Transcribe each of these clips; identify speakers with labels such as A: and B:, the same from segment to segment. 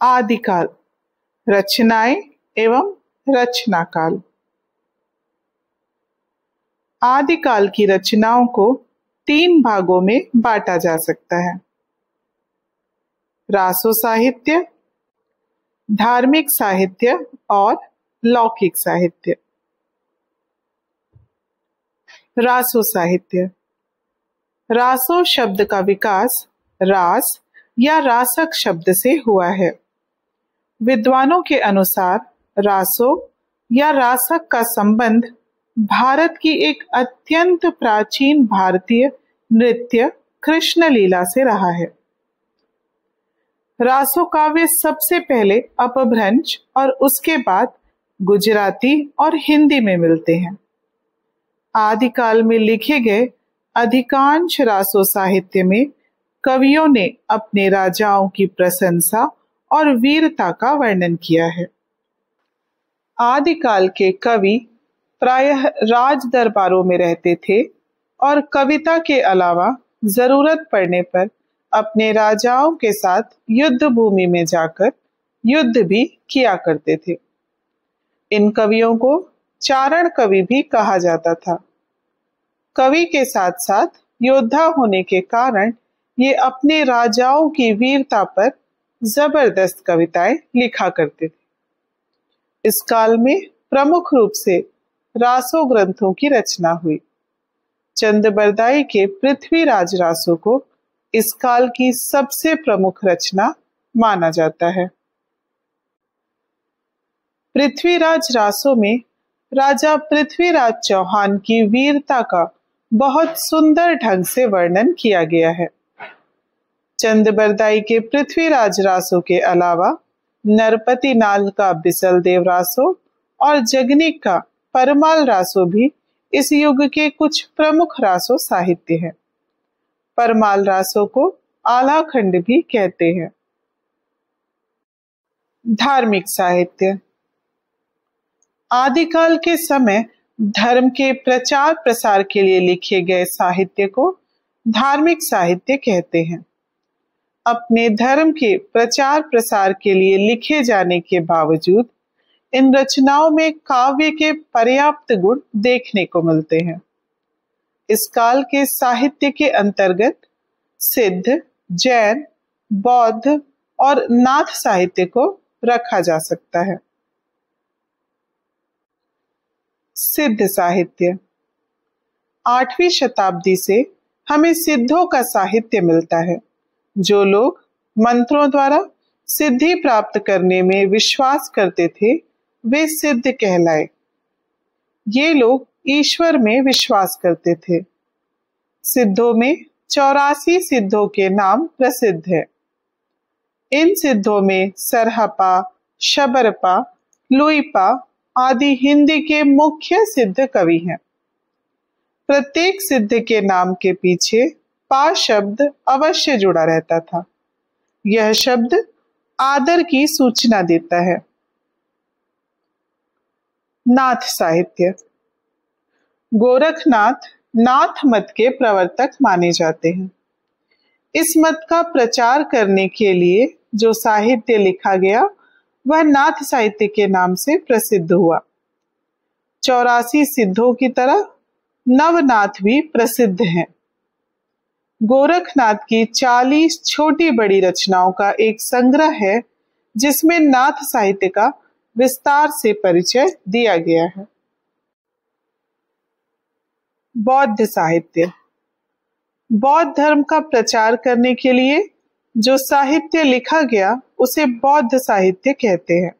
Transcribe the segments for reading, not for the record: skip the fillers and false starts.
A: आदिकाल, रचनाएं एवं रचनाकाल। आदिकाल की रचनाओं को 3 भागों में बांटा जा सकता है। रासो साहित्य, धार्मिक साहित्य और लौकिक साहित्य। रासो साहित्य। रासो शब्द का विकास रास या रासक शब्द से हुआ है। विद्वानों के अनुसार रासो या रासक का संबंध भारत की एक अत्यंत प्राचीन भारतीय नृत्य कृष्ण लीला से रहा है। रासो काव्य सबसे पहले अपभ्रंश और उसके बाद गुजराती और हिंदी में मिलते हैं। आदिकाल में लिखे गए अधिकांश रासो साहित्य में कवियों ने अपने राजाओं की प्रशंसा और वीरता का वर्णन किया है। आदिकाल के कवि प्रायः राज दरबारों में रहते थे और कविता के अलावा जरूरत पड़ने पर अपने राजाओं के साथ युद्ध भूमि में जाकर युद्ध भी किया करते थे। इन कवियों को चारण कवि भी कहा जाता था। कवि के साथ साथ योद्धा होने के कारण ये अपने राजाओं की वीरता पर जबरदस्त कविताएं लिखा करते थे। इस काल में प्रमुख रूप से रासो ग्रंथों की रचना हुई। चंदबरदाई के पृथ्वीराज रासो को इस काल की सबसे प्रमुख रचना माना जाता है। पृथ्वीराज रासो में राजा पृथ्वीराज चौहान की वीरता का बहुत सुंदर ढंग से वर्णन किया गया है। चंदबरदाई के पृथ्वीराज रासो के अलावा नरपति नाल का बिसल देव रासो और जगनिक का परमाल रासो भी इस युग के कुछ प्रमुख रासो साहित्य हैं। परमाल रासो को आलाखंड भी कहते हैं। धार्मिक साहित्य। आदिकाल के समय धर्म के प्रचार प्रसार के लिए लिखे गए साहित्य को धार्मिक साहित्य कहते हैं। अपने धर्म के प्रचार प्रसार के लिए लिखे जाने के बावजूद इन रचनाओं में काव्य के पर्याप्त गुण देखने को मिलते हैं। इस काल के साहित्य के अंतर्गत सिद्ध, जैन, बौद्ध और नाथ साहित्य को रखा जा सकता है। सिद्ध साहित्य। 8वीं शताब्दी से हमें सिद्धों का साहित्य मिलता है। जो लोग मंत्रों द्वारा सिद्धि प्राप्त करने में विश्वास करते थे वे सिद्ध कहलाए। ये लोग ईश्वर में विश्वास करते थे। सिद्धों में 84 सिद्धों के नाम प्रसिद्ध है। इन सिद्धों में सरहपा, शबरपा, लुईपा आदि हिंदी के मुख्य सिद्ध कवि हैं। प्रत्येक सिद्ध के नाम के पीछे पा शब्द अवश्य जुड़ा रहता था। यह शब्द आदर की सूचना देता है। नाथ साहित्य। गोरखनाथ नाथ मत के प्रवर्तक माने जाते हैं। इस मत का प्रचार करने के लिए जो साहित्य लिखा गया वह नाथ साहित्य के नाम से प्रसिद्ध हुआ। 84 सिद्धों की तरह नवनाथ भी प्रसिद्ध हैं। गोरखनाथ की 40 छोटी बड़ी रचनाओं का एक संग्रह है जिसमें नाथ साहित्य का विस्तार से परिचय दिया गया है। बौद्ध साहित्य। बौद्ध धर्म का प्रचार करने के लिए जो साहित्य लिखा गया उसे बौद्ध साहित्य कहते हैं।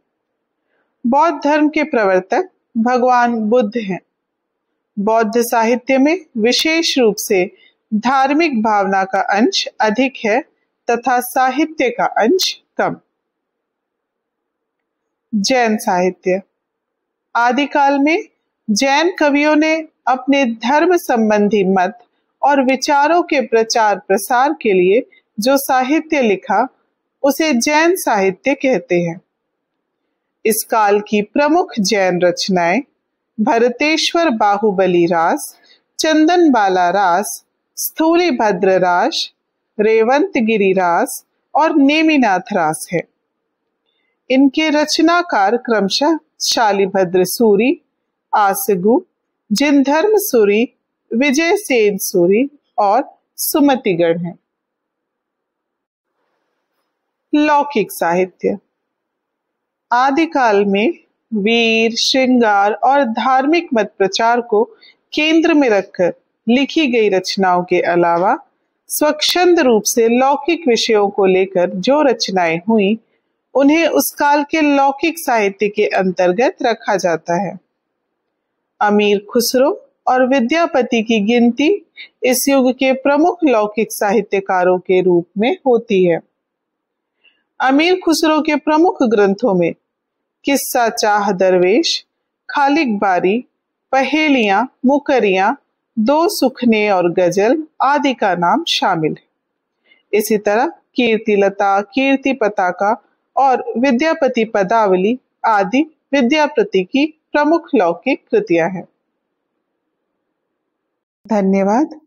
A: बौद्ध धर्म के प्रवर्तक भगवान बुद्ध हैं। बौद्ध साहित्य में विशेष रूप से धार्मिक भावना का अंश अधिक है तथा साहित्य का अंश कम। जैन साहित्य। आदिकाल में जैन कवियों ने अपने धर्म संबंधी मत और विचारों के प्रचार प्रसार के लिए जो साहित्य लिखा उसे जैन साहित्य कहते हैं। इस काल की प्रमुख जैन रचनाएं भरतेश्वर बाहुबली रास, चंदन बाला रास, स्थूली भद्र रास, रेवंत गिरी रास और नेमिनाथ रास है। इनके रचनाकार क्रमशः शालिभद्र सूरी, आसगु, जिनधर्म सूरी, विजय सेन सूरी और सुमतिगढ़ हैं। लौकिक साहित्य। आदिकाल में वीर, श्रृंगार और धार्मिक मत प्रचार को केंद्र में रखकर लिखी गई रचनाओं के अलावा स्वच्छंद रूप से लौकिक विषयों को लेकर जो रचनाएं हुई, उन्हें उस काल के लौकिक साहित्य के अंतर्गत रखा जाता है। अमीर खुसरो और विद्यापति की गिनती इस युग के प्रमुख लौकिक साहित्यकारों के रूप में होती है। अमीर खुसरो के प्रमुख ग्रंथों में किस्सा चाह दरवेश, खालिक बारी, पहेलियां, मुकरियां, दो सुखने और गजल आदि का नाम शामिल है। इसी तरह कीर्तिलता, कीर्ति पताका और विद्यापति पदावली आदि विद्यापति की प्रमुख लौकिक कृतियां हैं। धन्यवाद।